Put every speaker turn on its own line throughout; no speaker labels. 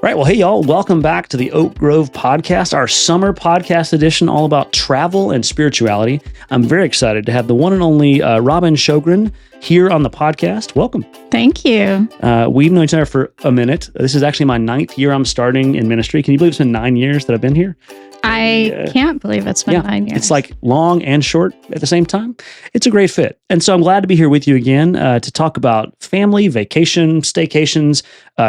Right. Well, hey, y'all, welcome back to the Oak Grove podcast, our summer podcast edition, all about travel and spirituality. I'm very excited to have the one and only Robyn Sjogren here on the podcast. Welcome.
Thank you.
We've known each other for a minute. This is actually my 9th year I'm starting in ministry. Can you believe it's been 9 years that I've been here?
I can't believe it's been 9 years.
It's like long and short at the same time. It's a great fit. And so I'm glad to be here with you again to talk about family, vacation, staycations,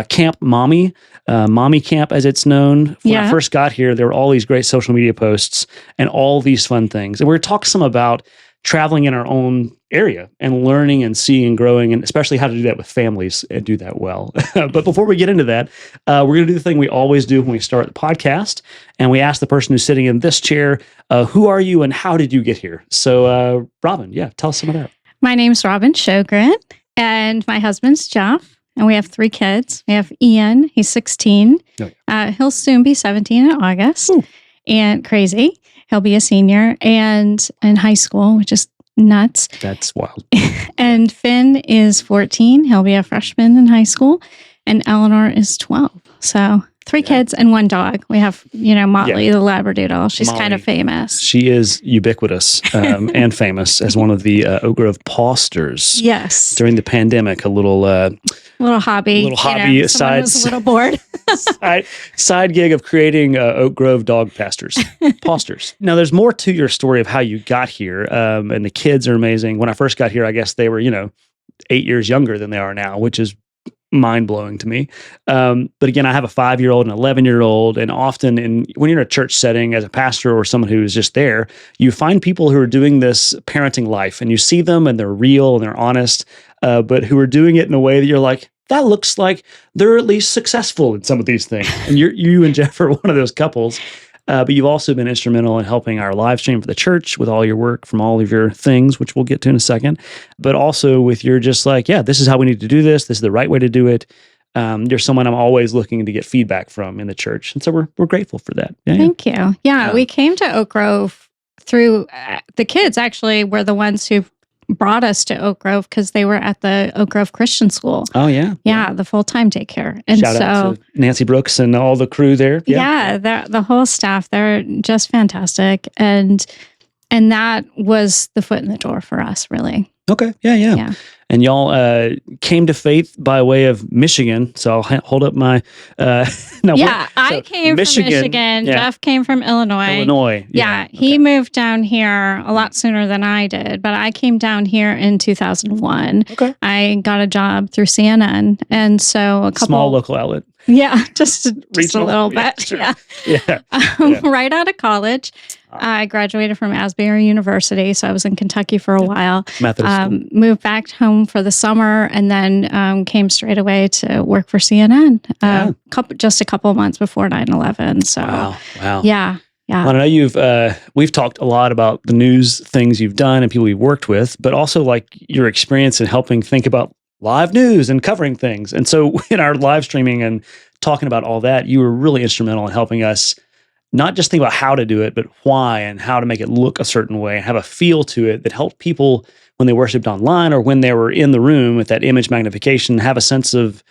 Camp Mommy, Mommy Camp as it's known. When I first got here, there were all these great social media posts and all these fun things. And we're going to talk some about traveling in our own area and learning and seeing and growing, and especially how to do that with families and do that well. But before we get into that, we're going to do the thing we always do when we start the podcast. And we ask the person who's sitting in this chair, who are you and how did you get here? So Robyn, tell us some of that.
My name's Robyn Sjogren and my husband's Jeff. And we have 3 kids. We have Ian, he's 16. Oh, yeah. He'll soon be 17 in August. Ooh. And crazy. He'll be a senior and in high school, which is nuts.
That's wild.
And Finn is 14. He'll be a freshman in high school. And Eleanor is 12. So 3 kids and 1 dog. We have, Motley, the Labradoodle. She's kind of famous.
She is ubiquitous and famous as one of the Oak Grove pawsters.
Yes.
During the pandemic, a little
hobby.
Side
was a little bored.
side gig of creating Oak Grove dog pastors. Now, there's more to your story of how you got here, and the kids are amazing. When I first got here, I guess they were 8 years younger than they are now, which is mind-blowing to me. But again, I have a 5-year-old and an 11-year-old, and often when you're in a church setting as a pastor or someone who is just there, you find people who are doing this parenting life, and you see them and they're real and they're honest, but who are doing it in a way that you're like, that looks like they're at least successful in some of these things. And you and Jeff are one of those couples. But you've also been instrumental in helping our live stream for the church with all your work from all of your things, which we'll get to in a second. But also with your just like, this is how we need to do this. This is the right way to do it. You're someone I'm always looking to get feedback from in the church. And so we're grateful for that.
Thank you. We came to Oak Grove through the kids actually were the ones who brought us to Oak Grove because they were at the Oak Grove Christian School.
Oh, yeah.
Yeah, the full-time daycare. And
Shout out to Nancy Brooks and all the crew there.
Yeah, the whole staff, they're just fantastic. And that was the foot in the door for us, really.
Okay, yeah. And y'all came to faith by way of Michigan. So I'll hold up my...
I came from Michigan. Yeah. Jeff came from Illinois. He moved down here a lot sooner than I did, but I came down here in 2001. Okay. I got a job through CNN, and so a couple...
Small local outlet.
Yeah, just a little bit. Sure. Yeah. Right out of college, I graduated from Asbury University, so I was in Kentucky for a while.
Methodist.
Moved back home for the summer, and then came straight away to work for CNN. Just a couple of months before 9/11. So,
wow.
Yeah.
Well, I know we've talked a lot about the news things you've done and people you've worked with, but also like your experience in helping think about live news and covering things. And so in our live streaming and talking about all that, you were really instrumental in helping us not just think about how to do it, but why and how to make it look a certain way and have a feel to it that helped people when they worshiped online or when they were in the room with that image magnification, have a sense of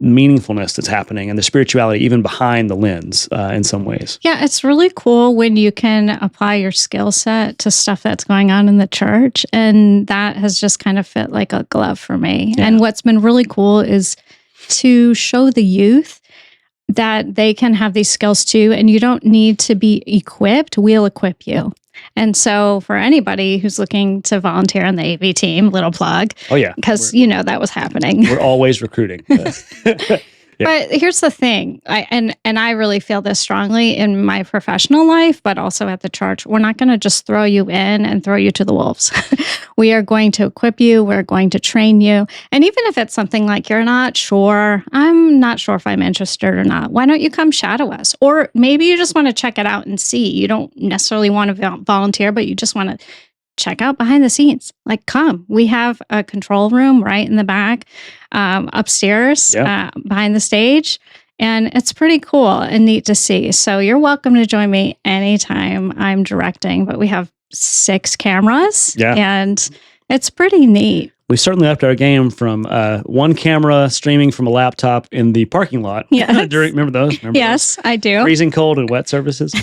meaningfulness that's happening and the spirituality even behind the lens in some ways.
Yeah, it's really cool when you can apply your skill set to stuff that's going on in the church. And that has just kind of fit like a glove for me. Yeah. And what's been really cool is to show the youth that they can have these skills too. And you don't need to be equipped. We'll equip you. And so for anybody who's looking to volunteer on the AV team, little plug.
Oh, yeah.
Because, that was happening.
We're always recruiting.
But here's the thing, I really feel this strongly in my professional life, but also at the church. We're not going to just throw you in and throw you to the wolves. We are going to equip you. We're going to train you. And even if it's something like you're not sure, I'm not sure if I'm interested or not, why don't you come shadow us? Or maybe you just want to check it out and see. You don't necessarily want to volunteer, but you just want to check out behind the scenes. Like, come. We have a control room right in the back, upstairs, behind the stage. And it's pretty cool and neat to see. So you're welcome to join me anytime I'm directing. But we have 6 cameras and It's pretty neat.
We certainly upped our game from one camera streaming from a laptop in the parking lot.
Yes.
Remember those?
Yes, I do.
Freezing cold and wet services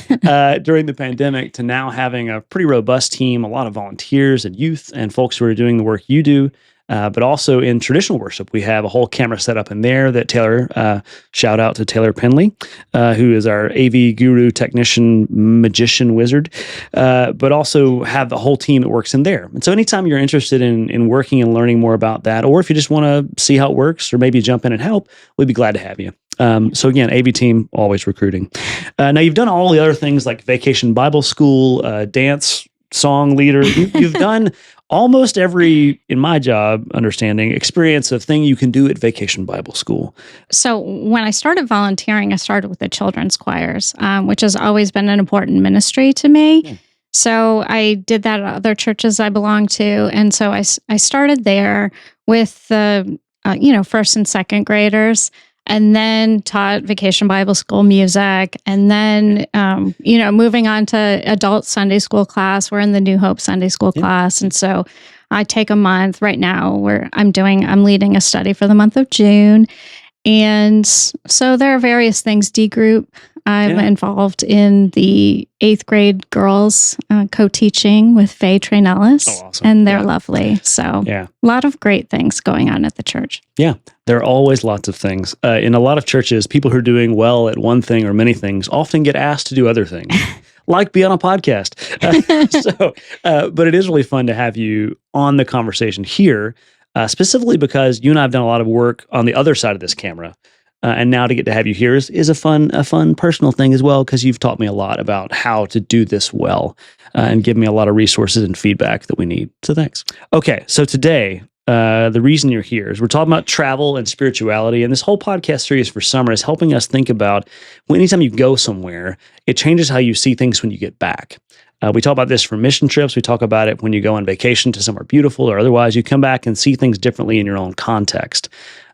during the pandemic to now having a pretty robust team, a lot of volunteers and youth and folks who are doing the work you do. But also in traditional worship, we have a whole camera set up in there that Taylor, shout out to Taylor Penley, who is our AV guru, technician, magician, wizard, but also have the whole team that works in there. And so anytime you're interested in working and learning more about that, or if you just want to see how it works or maybe jump in and help, we'd be glad to have you. So again, AV team, always recruiting. Now you've done all the other things like Vacation Bible School, dance, song leader. You've done almost every, in my job understanding, experience of thing you can do at Vacation Bible School.
So when I started volunteering, I started with the children's choirs, which has always been an important ministry to me. Yeah. So I did that at other churches I belonged to. And so I started there with the, first and second graders, and then taught Vacation Bible School music. And then, moving on to adult Sunday school class. We're in the New Hope Sunday school class. And so I take a month right now where I'm leading a study for the month of June. And so there are various things. D group, I'm involved in the 8th grade girls co-teaching with Faye Trainellis. Oh, awesome. And they're lovely. So a lot of great things going on at the church. Yeah,
there are always lots of things. In a lot of churches, people who are doing well at one thing or many things often get asked to do other things, like be on a podcast. But it is really fun to have you on the conversation here, specifically because you and I have done a lot of work on the other side of this camera. And now to get to have you here is a fun personal thing as well, because you've taught me a lot about how to do this well and give me a lot of resources and feedback that we need. So thanks. Okay, so today, the reason you're here is we're talking about travel and spirituality, and this whole podcast series for summer is helping us think about anytime you go somewhere, it changes how you see things when you get back. We talk about this for mission trips. We talk about it when you go on vacation to somewhere beautiful or otherwise. You come back and see things differently in your own context.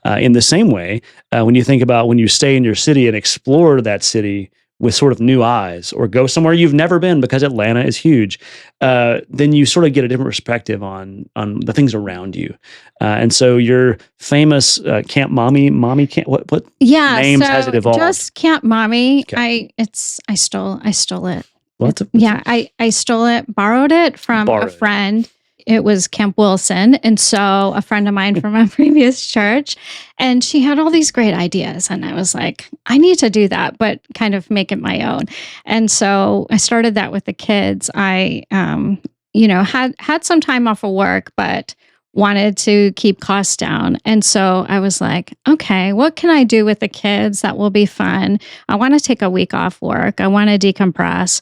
In the same way, when you think about when you stay in your city and explore that city with sort of new eyes, or go somewhere you've never been because Atlanta is huge, then you sort of get a different perspective on the things around you. And so your famous Camp Mommy Camp, what names has it evolved?
Just Camp Mommy. Okay. I stole it.
What?
I stole it, borrowed it from a friend. It was Camp Wilson. And so a friend of mine from my previous church, and she had all these great ideas. And I was like, I need to do that, but kind of make it my own. And so I started that with the kids. I, had some time off of work, but wanted to keep costs down. And so I was like, okay, what can I do with the kids that will be fun? I want to take a week off work. I want to decompress,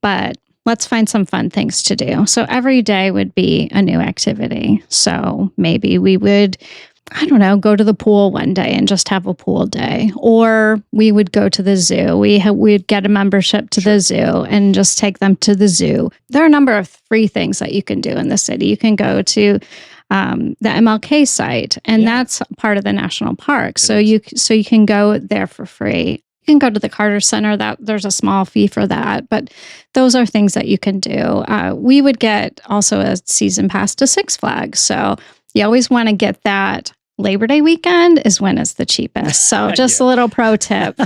but let's find some fun things to do. So every day would be a new activity. So maybe we would, go to the pool one day and just have a pool day. Or we would go to the zoo. We'd get a membership to the zoo and just take them to the zoo. There are a number of free things that you can do in the city. You can go to the MLK site, and that's part of the national park. So you can go there for free. You can go to the Carter Center. There's a small fee for that, but those are things that you can do. We would get also a season pass to Six Flags. So you always want to get that. Labor Day weekend is when it's the cheapest. So just a little pro tip.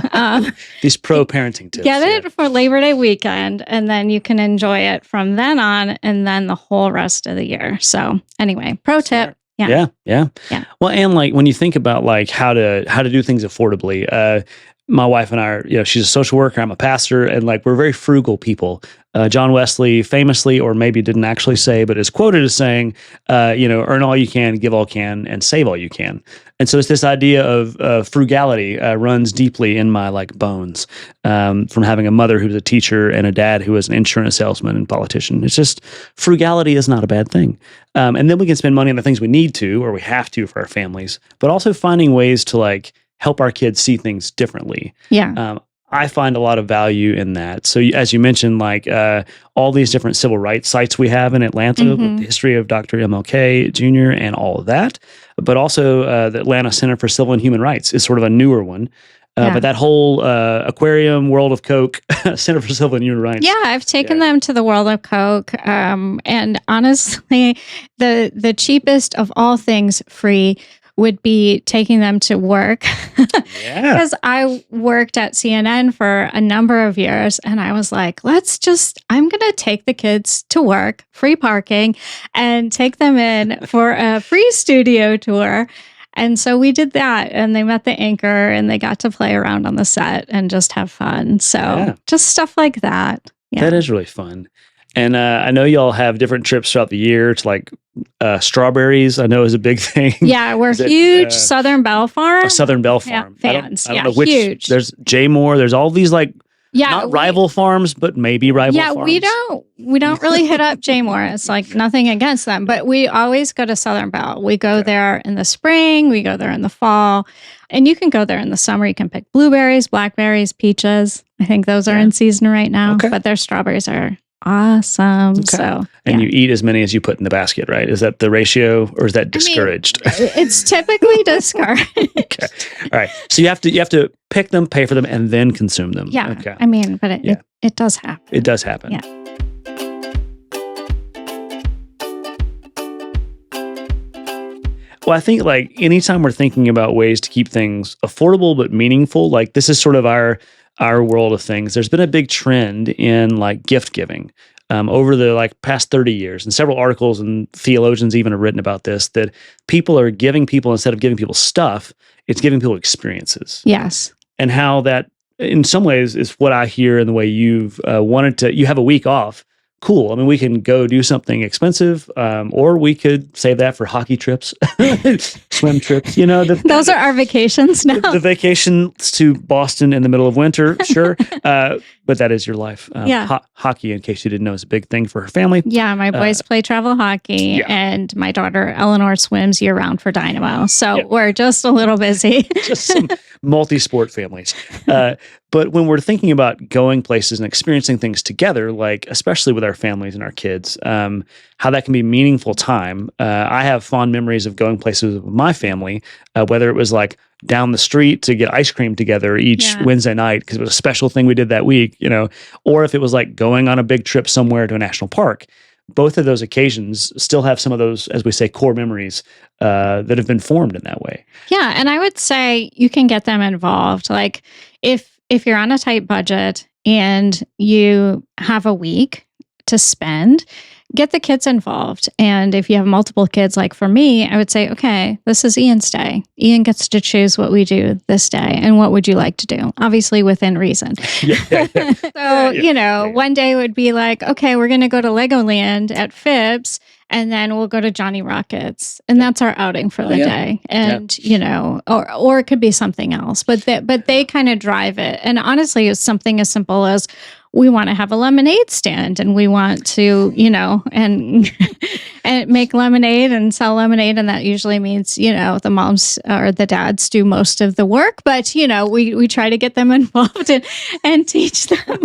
These pro parenting tips.
Get it for Labor Day weekend, and then you can enjoy it from then on and then the whole rest of the year. So anyway, pro tip.
Yeah. Well, and like when you think about like how to do things affordably, my wife and I are, she's a social worker, I'm a pastor, and like we're very frugal people. John Wesley famously, or maybe didn't actually say, but is quoted as saying, earn all you can, give all can, and save all you can. And so it's this idea of frugality runs deeply in my like bones from having a mother who was a teacher and a dad who was an insurance salesman and politician. It's just frugality is not a bad thing. And then we can spend money on the things we need to or we have to for our families, but also finding ways to like help our kids see things differently.
Yeah.
I find a lot of value in that. So as you mentioned, like all these different civil rights sites we have in Atlanta, with the history of Dr. MLK Jr. and all of that, but also the Atlanta Center for Civil and Human Rights is sort of a newer one.
Yeah.
But that whole aquarium, World of Coke, Center for Civil and Human Rights.
Yeah, I've taken them to the World of Coke. And honestly, the cheapest of all things free would be taking them to work.
Yeah.
Because I worked at CNN for a number of years, and I was like, I'm going to take the kids to work, free parking, and take them in for a free studio tour. And so we did that, and they met the anchor, and they got to play around on the set and just have fun. So just stuff like that. Yeah.
That is really fun. And I know y'all have different trips throughout the year to like strawberries. I know is a big thing.
Yeah, we're huge Southern Belle Farm.
Southern Belle Farm.
Fans.
I don't know which.
Huge.
There's J Moore. There's all these like not rival farms, but maybe rival farms.
Yeah, we don't really hit up J Moore. It's like nothing against them, but we always go to Southern Belle. We go there in the spring. We go there in the fall. And you can go there in the summer. You can pick blueberries, blackberries, peaches. I think those are in season right now, but their strawberries are awesome. Okay. So,
and you eat as many as you put in the basket, right? Is that the ratio, or is that discouraged?
It's typically discouraged.
Okay. All right. So you have to pick them, pay for them, and then consume them.
Yeah.
Okay.
I mean, but it does happen.
It does happen.
Yeah.
Well, I think like anytime we're thinking about ways to keep things affordable but meaningful, like this is sort of our world of things. There's been a big trend in like gift giving over the like past 30 years, and several articles and theologians even have written about this, that people are giving people, instead of giving people stuff, it's giving people experiences.
Yes.
And how that in some ways is what I hear in the way you've you have a week off. Cool. I mean, we can go do something expensive, or we could save that for hockey trips, swim trips. You know,
those are our vacations now.
The vacations to Boston in the middle of winter, sure. But that is your life. Hockey, in case you didn't know, is a big thing for her family.
Yeah, my boys play travel hockey, and my daughter Eleanor swims year round for Dynamo. So we're just a little busy.
Just some multi-sport families. But when we're thinking about going places and experiencing things together, like especially with our families and our kids, how that can be meaningful time. I have fond memories of going places with my family, whether it was like down the street to get ice cream together each Wednesday night because it was a special thing we did that week, you know, or if it was like going on a big trip somewhere to a national park. Both of those occasions still have some of those, as we say, core memories that have been formed in that way.
Yeah, and I would say you can get them involved. Like if you're on a tight budget and you have a week to spend, get the kids involved. And if you have multiple kids, like for me, I would say, okay, this is Ian's day. Ian gets to choose what we do this day. And what would you like to do? Obviously within reason. So, one day would be like, okay, we're going to go to Legoland at Phipps, and then we'll go to Johnny Rockets. And that's our outing for the day. And, or it could be something else, but they kind of drive it. And honestly, it's something as simple as, we want to have a lemonade stand, and we want to, and make lemonade and sell lemonade. And that usually means, the moms or the dads do most of the work, but, we try to get them involved and teach them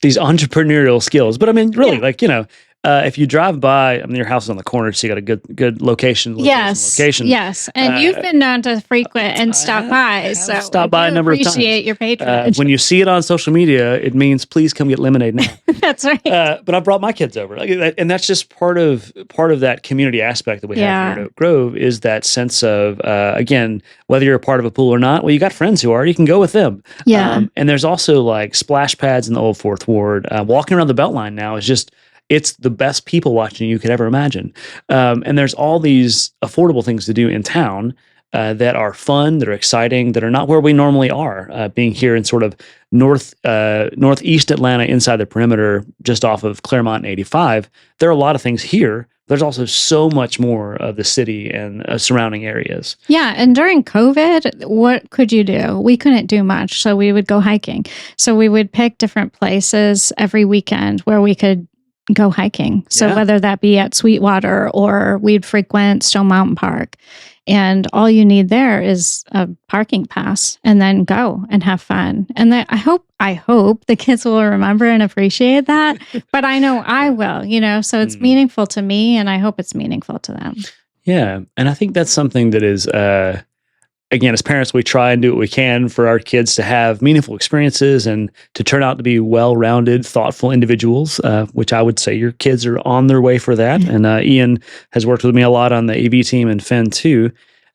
these entrepreneurial skills. But I mean, really, if you drive by, I mean, your house is on the corner, so you got a good location.
Yes. And you've been known to frequent and stop by. So
stop by a number of times.
Appreciate your patronage.
When you see it on social media, it means please come get lemonade now.
That's right.
But I brought my kids over, and that's just part of that community aspect that we have here at Oak Grove, is that sense of again, whether you're a part of a pool or not, well, you got friends who are, you can go with them.
Yeah.
And there's also like splash pads in the old Fourth Ward. Walking around the Beltline now is just. It's the best people watching you could ever imagine. And there's all these affordable things to do in town that are fun, that are exciting, that are not where we normally are. Being here in sort of northeast Atlanta, inside the perimeter, just off of Claremont and 85, there are a lot of things here. There's also so much more of the city and surrounding areas.
Yeah. And during COVID, what could you do? We couldn't do much. So we would go hiking. So we would pick different places every weekend where we could go hiking. So whether that be at Sweetwater or we'd frequent Stone Mountain Park, and all you need there is a parking pass, and then go and have fun. And I hope the kids will remember and appreciate that, but I know I will, so it's meaningful to me, and I hope it's meaningful to them.
Yeah. And I think that's something that is, again, as parents, we try and do what we can for our kids to have meaningful experiences and to turn out to be well-rounded, thoughtful individuals, which I would say your kids are on their way for that. And Ian has worked with me a lot on the AV team and Finn too.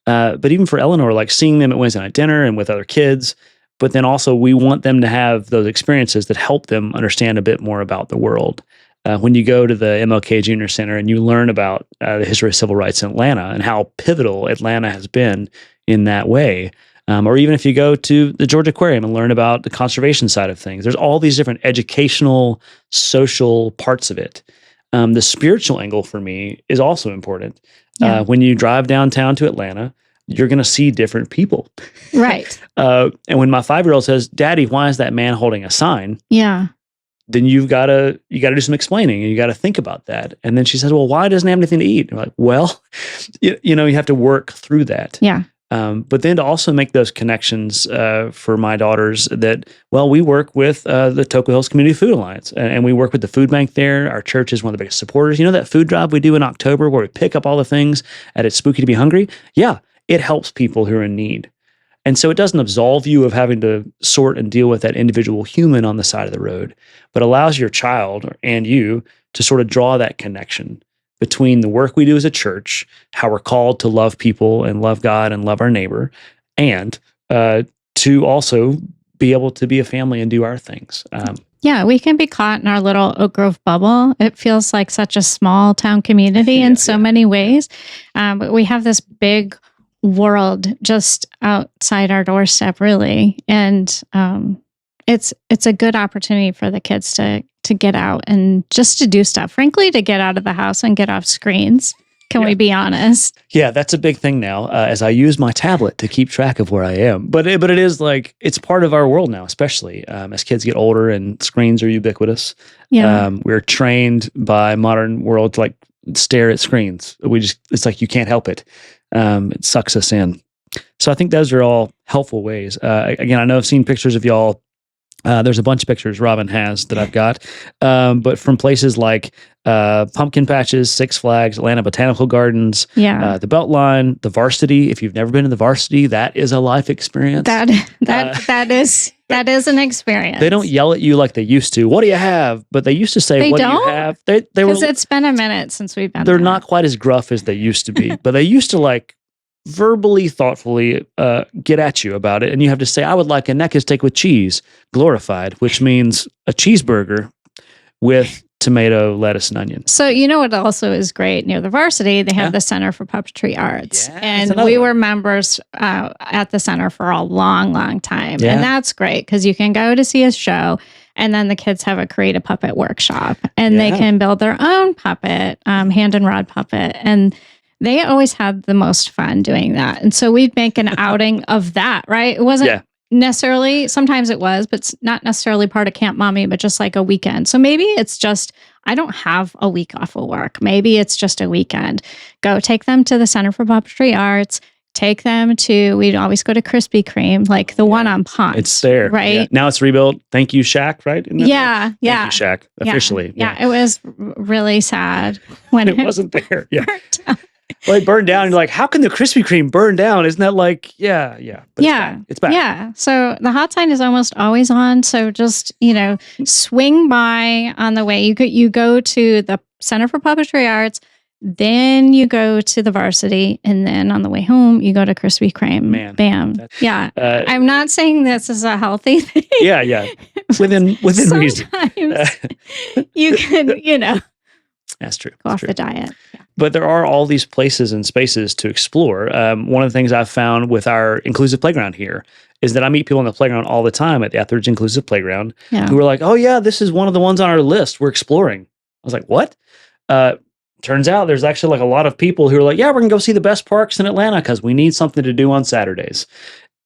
But even for Eleanor, like seeing them at Wednesday night dinner and with other kids, but then also we want them to have those experiences that help them understand a bit more about the world. When you go to the MLK Junior Center and you learn about the history of civil rights in Atlanta and how pivotal Atlanta has been in that way, or even if you go to the Georgia Aquarium and learn about the conservation side of things, there's all these different educational, social parts of it. The spiritual angle for me is also important.
Yeah.
When you drive downtown to Atlanta, you're going to see different people.
Right.
And when my 5-year-old says, "Daddy, why is that man holding a sign?"
Yeah.
Then you gotta do some explaining and you gotta think about that. And then she says, "Well, why doesn't he have anything to eat?" And we're like, well, you have to work through that.
Yeah.
But then to also make those connections for my daughters that, well, we work with the Toco Hills Community Food Alliance and we work with the food bank there. Our church is one of the biggest supporters. You know that food drive we do in October where we pick up all the things at It's Spooky to Be Hungry? Yeah, it helps people who are in need. And so it doesn't absolve you of having to sort and deal with that individual human on the side of the road, but allows your child and you to sort of draw that connection between the work we do as a church, how we're called to love people and love God and love our neighbor, and to also be able to be a family and do our things.
Yeah, we can be caught in our little Oak Grove bubble. It feels like such a small town community in so many ways. But we have this big world just outside our doorstep, really. And it's a good opportunity for the kids to get out and just to do stuff. Frankly, to get out of the house and get off screens. Can we be honest?
Yeah, that's a big thing now. As I use my tablet to keep track of where I am, but it is like it's part of our world now, especially as kids get older and screens are ubiquitous.
Yeah,
we're trained by modern world to like stare at screens. It's like you can't help it. It sucks us in. So I think those are all helpful ways. Again, I know I've seen pictures of y'all. There's a bunch of pictures Robyn has that I've got, but from places like Pumpkin Patches, Six Flags, Atlanta Botanical Gardens, the Beltline, the Varsity. If you've never been to the Varsity, that is a life experience.
That is an experience.
They don't yell at you like they used to. What do you have? But they used to say, "What do you have?" Because
it's been a minute since we've been.
They're not quite as gruff as they used to be, but they used to like verbally, thoughtfully get at you about it. And you have to say, "I would like a neck steak with cheese, glorified," which means a cheeseburger with tomato, lettuce, and onion.
So you know what also is great near the Varsity? They have the Center for Puppetry Arts. And we were members at the center for a long, long time. And that's great because you can go to see a show and then the kids have a creative puppet workshop and they can build their own puppet, hand and rod puppet. And they always had the most fun doing that. And so we'd make an outing of that, right? It wasn't necessarily, sometimes it was, but it's not necessarily part of Camp Mommy, but just like a weekend. So maybe it's just, I don't have a week off of work. Maybe it's just a weekend. Go take them to the Center for Puppetry Arts. Take them to, we'd always go to Krispy Kreme, like the one on Ponce.
It's there.
Right?
Yeah. Now it's rebuilt. Thank you, Shaq, right?
Thank you,
Shaq, officially.
Yeah, it was really sad when
it wasn't there. Yeah.
Well,
it burned down. And you're like, how can the Krispy Kreme burn down? Isn't that like, But it's back.
Yeah. So the hot sign is almost always on. So just, swing by on the way. You go to the Center for Puppetry Arts, then you go to the Varsity, and then on the way home, you go to Krispy Kreme.
Man,
bam. I'm not saying this is a healthy thing.
Yeah. Within reason.
Sometimes you can,
That's true.
Go off the diet. Yeah.
But there are all these places and spaces to explore. One of the things I've found with our inclusive playground here is that I meet people on the playground all the time at the Etheridge Inclusive Playground who are like, "Oh yeah, this is one of the ones on our list. We're exploring." I was like, "What?" Turns out there's actually like a lot of people who are like, "Yeah, we're gonna go see the best parks in Atlanta because we need something to do on Saturdays."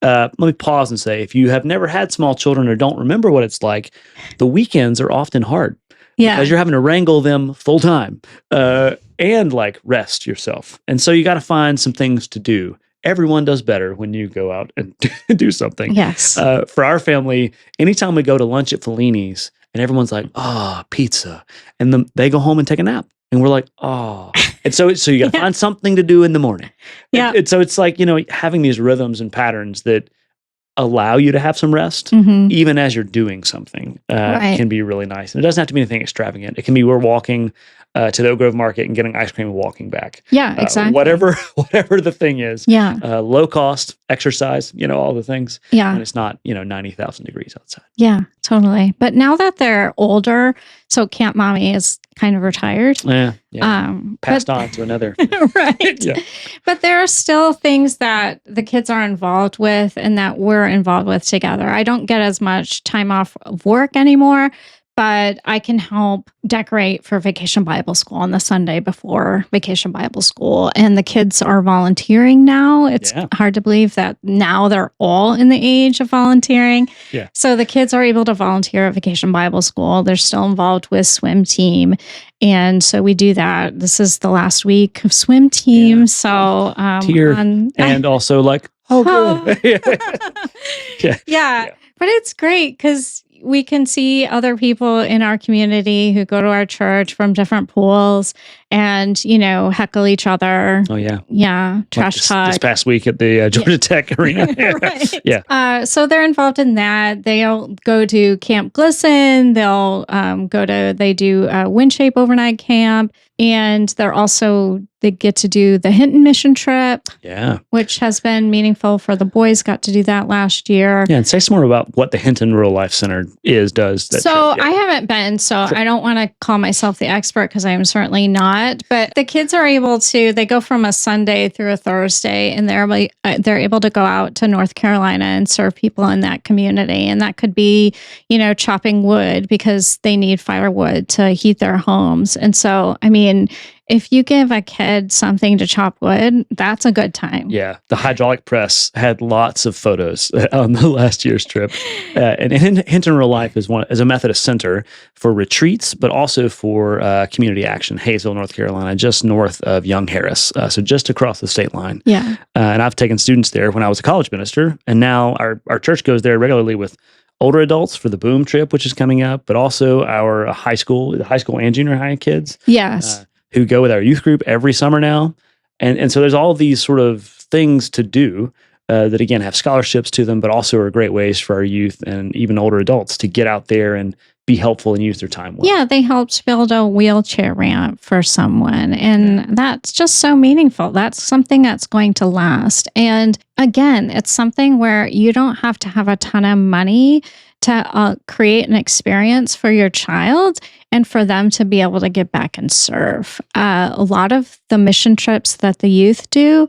Let me pause and say, if you have never had small children or don't remember what it's like, the weekends are often hard.
Yeah.
Because you're having to wrangle them full time and like rest yourself. And so you got to find some things to do. Everyone does better when you go out and do something.
Yes.
For our family, anytime we go to lunch at Fellini's and everyone's like, "Oh, pizza." And they go home and take a nap. And we're like, oh. And so you got to find something to do in the morning.
Yeah.
And so it's like, having these rhythms and patterns that allow you to have some rest, even as you're doing something, can be really nice. And it doesn't have to be anything extravagant. It can be we're walking to the Oak Grove Market and getting ice cream and walking back.
Yeah, exactly.
Whatever the thing is.
Yeah.
Low cost, exercise, all the things.
Yeah.
And it's not, 90,000 degrees outside.
Yeah, totally. But now that they're older, so Camp Mommy is kind of retired.
Yeah. Passed on to another.
Right.
Yeah.
But there are still things that the kids are involved with and that we're involved with together. I don't get as much time off of work anymore, but I can help decorate for Vacation Bible School on the Sunday before Vacation Bible School. And the kids are volunteering now. It's hard to believe that now they're all in the age of volunteering.
Yeah.
So the kids are able to volunteer at Vacation Bible School. They're still involved with swim team. And so we do that. This is the last week of swim team. Yeah. So,
and also like, good.
Yeah. But it's great because we can see other people in our community who go to our church from different pools and, heckle each other.
Oh, yeah.
Yeah. Trash talk.
This past week at the Georgia Tech Arena.
Right.
Yeah.
So they're involved in that. They'll go to Camp Glisten. They'll they do a Windshape overnight camp. And they get to do the Hinton mission trip.
Yeah.
Which has been meaningful for the boys. Got to do that last year.
Yeah. And say some more about what the Hinton Rural Life Center does.
So I haven't been, so sure. I don't want to call myself the expert because I am certainly not. But the kids are able to, they go from a Sunday through a Thursday and they're able to go out to North Carolina and serve people in that community. And that could be, chopping wood because they need firewood to heat their homes. And so, if you give a kid something to chop wood, that's a good time.
Yeah. The hydraulic press had lots of photos on the last year's trip. And Hinton Rural Life is a Methodist center for retreats, but also for community action. Hayesville, North Carolina, just north of Young Harris. So just across the state line.
Yeah.
And I've taken students there when I was a college minister. And now our church goes there regularly with older adults for the Boom trip, which is coming up, but also our the high school and junior high kids.
Yes.
Who go with our youth group every summer now. And so there's all these sort of things to do that, again, have scholarships to them, but also are great ways for our youth and even older adults to get out there and be helpful and use their time well.
Yeah, they helped build a wheelchair ramp for someone. And that's just so meaningful. That's something that's going to last. And again, it's something where you don't have to have a ton of money to create an experience for your child and for them to be able to get back and serve. A lot of the mission trips that the youth do,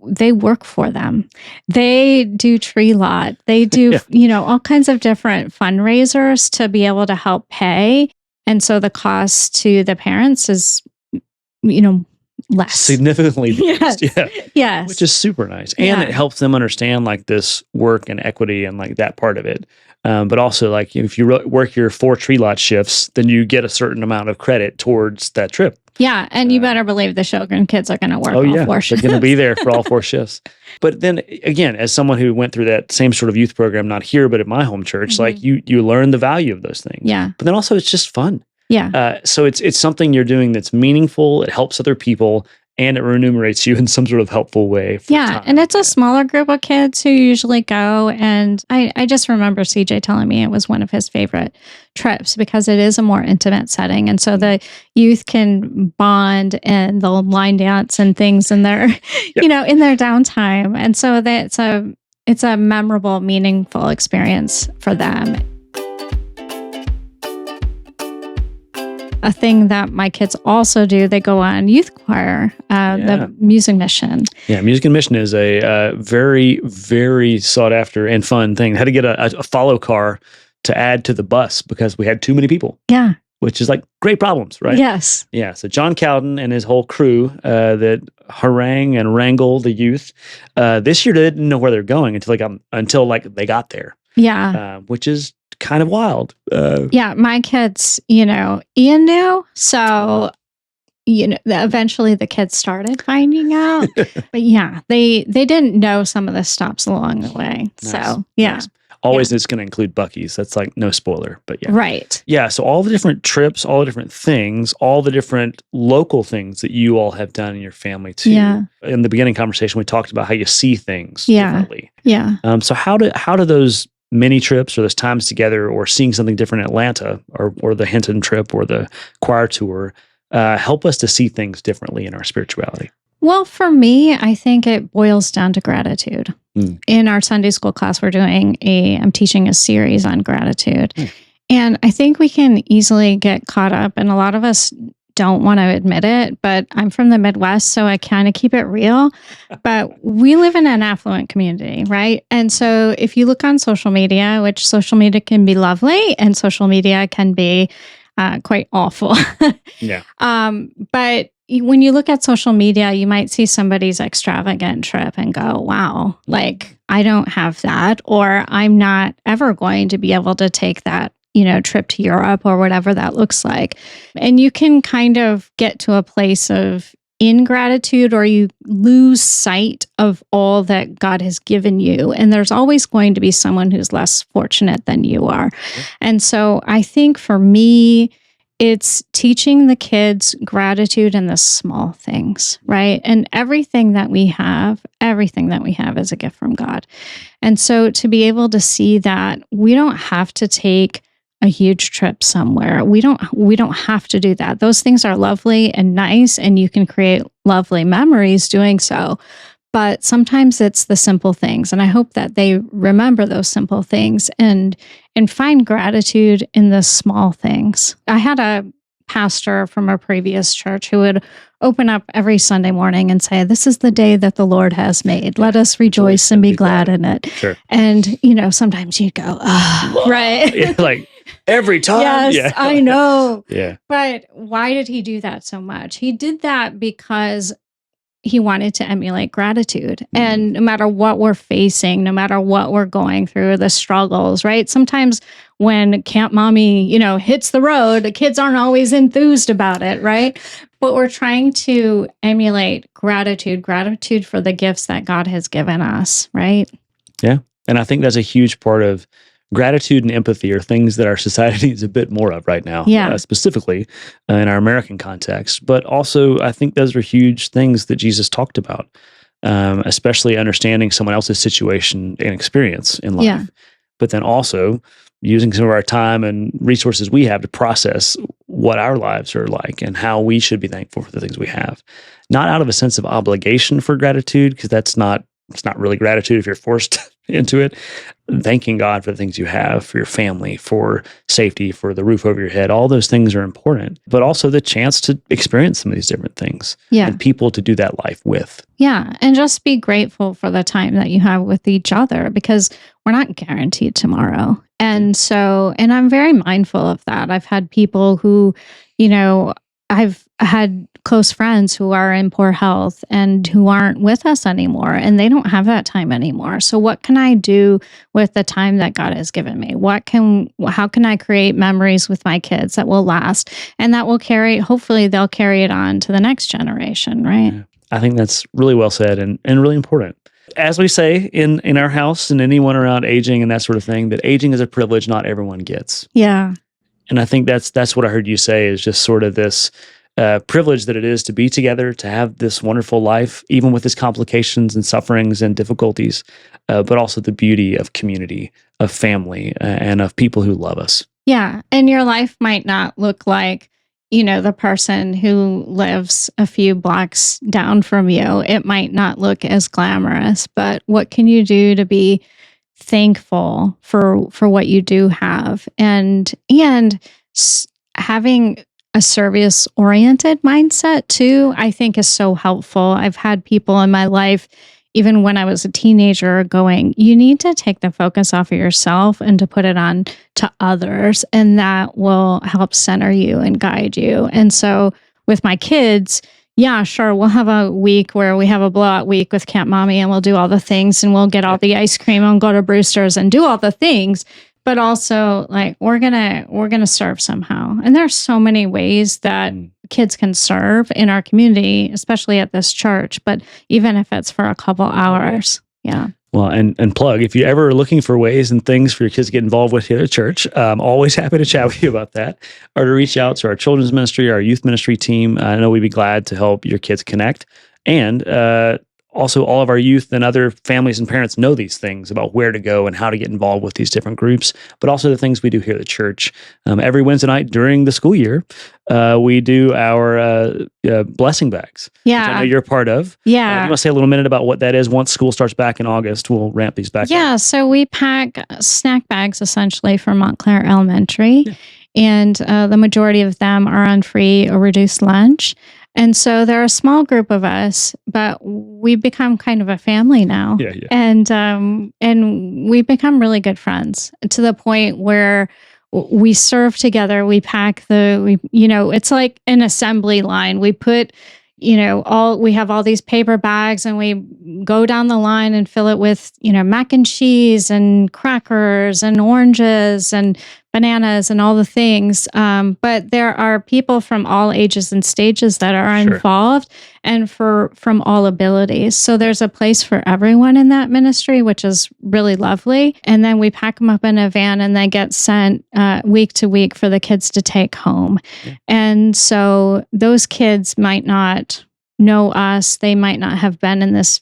they work for them. They do tree lot. They do, all kinds of different fundraisers to be able to help pay. And so the cost to the parents is, less.
Significantly
less.
Yeah.
Yes.
Which is super nice. And it helps them understand like this work and equity and like that part of it. But also, like, if you work your 4 tree lot shifts, then you get a certain amount of credit towards that trip.
Yeah, and you better believe the Sjogren kids are going to work all 4 shifts.
They're going to be there for all 4 shifts. But then, again, as someone who went through that same sort of youth program, not here, but at my home church, like you learn the value of those things.
Yeah.
But then also, it's just fun.
Yeah.
So it's something you're doing that's meaningful. It helps other people. And it remunerates you in some sort of helpful way.
And it's a smaller group of kids who usually go. And I just remember CJ telling me it was one of his favorite trips because it is a more intimate setting. And so the youth can bond and they'll line dance and things in their, in their downtime. And so it's a memorable, meaningful experience for them. A thing that my kids also do, they go on youth choir, the music mission.
Yeah, music and mission is a very, very sought after and fun thing. I had to get a follow car to add to the bus because we had too many people.
Yeah.
Which is like great problems, right?
Yes.
Yeah. So John Cowden and his whole crew that harangue and wrangle the youth. This year they didn't know where they're going until they got there.
Yeah.
Which is kind of wild.
My kids, Ian knew. So, eventually the kids started finding out. But they didn't know some of the stops along the way. Nice. So, yeah. Nice.
Always it's going to include Buc-ee's. That's like no spoiler, but yeah.
Right.
Yeah, so all the different trips, all the different things, all the different local things that you all have done in your family too.
Yeah.
In the beginning conversation, we talked about how you see things
Yeah.
differently.
Yeah.
So how do those mini trips or those times together or seeing something different in Atlanta or the Hinton trip or the choir tour help us to see things differently in our spirituality?
Well, for me, I think it boils down to gratitude. In our Sunday school class, I'm teaching a series on gratitude. And I think we can easily get caught up, and a lot of us don't want to admit it, but I'm from the Midwest, so I kind of keep it real. But we live in an affluent community, right? And so if you look on social media, which social media can be lovely and social media can be quite awful.
Yeah.
But when you look at social media, you might see somebody's extravagant trip and go, wow, like I don't have that, or I'm not ever going to be able to take that, trip to Europe or whatever that looks like. And you can kind of get to a place of ingratitude, or you lose sight of all that God has given you. And there's always going to be someone who's less fortunate than you are. And so I think for me, it's teaching the kids gratitude in the small things, right? And everything that we have is a gift from God. And so to be able to see that we don't have to take a huge trip somewhere. We don't have to do that. Those things are lovely and nice, and you can create lovely memories doing so. But sometimes it's the simple things. And I hope that they remember those simple things and find gratitude in the small things. I had a pastor from a previous church who would open up every Sunday morning and say, "This is the day that the Lord has made. Let us rejoice and be glad in it."
Sure.
And, sometimes you'd go, "Oh," right?
Yeah, like every time.
Yes,
Yeah.
I know.
Yeah.
But why did he do that so much? He did that because he wanted to emulate gratitude. And no matter what we're facing, no matter what we're going through, the struggles, right? Sometimes when Camp Mommy, hits the road, the kids aren't always enthused about it, right? But we're trying to emulate gratitude for the gifts that God has given us, right?
Yeah. And I think that's a huge part of gratitude and empathy are things that our society needs a bit more of right now, specifically in our American context. But also, I think those are huge things that Jesus talked about, especially understanding someone else's situation and experience in life. But then also using some of our time and resources we have to process what our lives are like and how we should be thankful for the things we have. Not out of a sense of obligation for gratitude, because it's not really gratitude if you're forced into it. Thanking God for the things you have, for your family, for safety, for the roof over your head. All those things are important, but also the chance to experience some of these different things and people to do that life with.
Yeah. And just be grateful for the time that you have with each other, because we're not guaranteed tomorrow. And so, and I'm very mindful of that. I've had people who, I've had close friends who are in poor health and who aren't with us anymore, and they don't have that time anymore. So what can I do with the time that God has given me? How can I create memories with my kids that will last and that will hopefully they'll carry it on to the next generation, right?
Yeah. I think that's really well said and really important. As we say in our house and anyone around aging and that sort of thing, that aging is a privilege not everyone gets.
Yeah.
And I think that's what I heard you say, is just sort of this privilege that it is to be together, to have this wonderful life, even with its complications and sufferings and difficulties, but also the beauty of community, of family, and of people who love us.
Yeah. And your life might not look like, the person who lives a few blocks down from you. It might not look as glamorous, but what can you do to be thankful for what you do have, and having a service oriented mindset too, I think is so helpful. I've had people in my life, even when I was a teenager, going, you need to take the focus off of yourself and to put it on to others, and that will help center you and guide you. And so with my kids, yeah, sure, we'll have a week where we have a blowout week with Camp Mommy, and we'll do all the things, and we'll get all the ice cream and go to Brewster's and do all the things. But also, like, we're gonna serve somehow. And there's so many ways that kids can serve in our community, especially at this church. But even if it's for a couple hours, Yeah.
Well, and plug, if you're ever looking for ways and things for your kids to get involved with here at church, I'm always happy to chat with you about that, or to reach out to our children's ministry, our youth ministry team. I know we'd be glad to help your kids connect. And also, all of our youth and other families and parents know these things about where to go and how to get involved with these different groups, but also the things we do here at the church. Every Wednesday night during the school year, we do our blessing bags, which I know you're a part of.
Yeah.
You want to say a little minute about what that is? Once school starts back in August, we'll ramp these back up.
So we pack snack bags essentially for Montclair Elementary, and the majority of them are on free or reduced lunch. And so they're a small group of us, but we've become kind of a family now. And we've become really good friends to the point where we serve together. We pack it's like an assembly line. We put, we have all these paper bags and we go down the line and fill it with, mac and cheese and crackers and oranges and bananas and all the things. But there are people from all ages and stages that are involved, and from all abilities. So there's a place for everyone in that ministry, which is really lovely. And then we pack them up in a van and they get sent week to week for the kids to take home. Yeah. And so those kids might not know us. They might not have been in this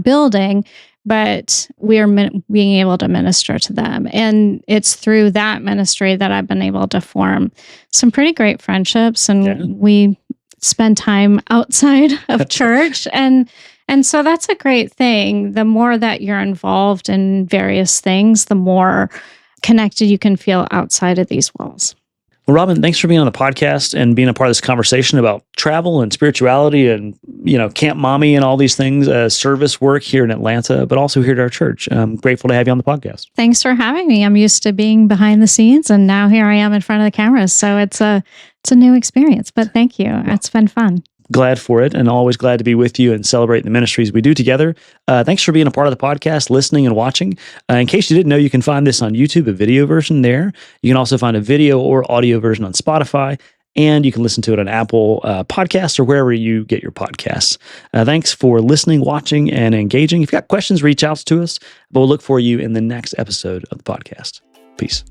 building, but we are being able to minister to them. And it's through that ministry that I've been able to form some pretty great friendships. And we spend time outside of church. And so that's a great thing. The more that you're involved in various things, the more connected you can feel outside of these walls.
Well, Robyn, thanks for being on the podcast and being a part of this conversation about travel and spirituality and, Camp Mommy and all these things, service work here in Atlanta, but also here at our church. I'm grateful to have you on the podcast.
Thanks for having me. I'm used to being behind the scenes, and now here I am in front of the cameras. So it's a new experience, but thank you. It's been fun.
Glad for it, and always glad to be with you and celebrate the ministries we do together. Thanks for being a part of the podcast, listening and watching. In case you didn't know, you can find this on YouTube, a video version there. You can also find a video or audio version on Spotify, and you can listen to it on Apple Podcasts or wherever you get your podcasts. Thanks for listening, watching, and engaging. If you've got questions, reach out to us, but we'll look for you in the next episode of the podcast. Peace.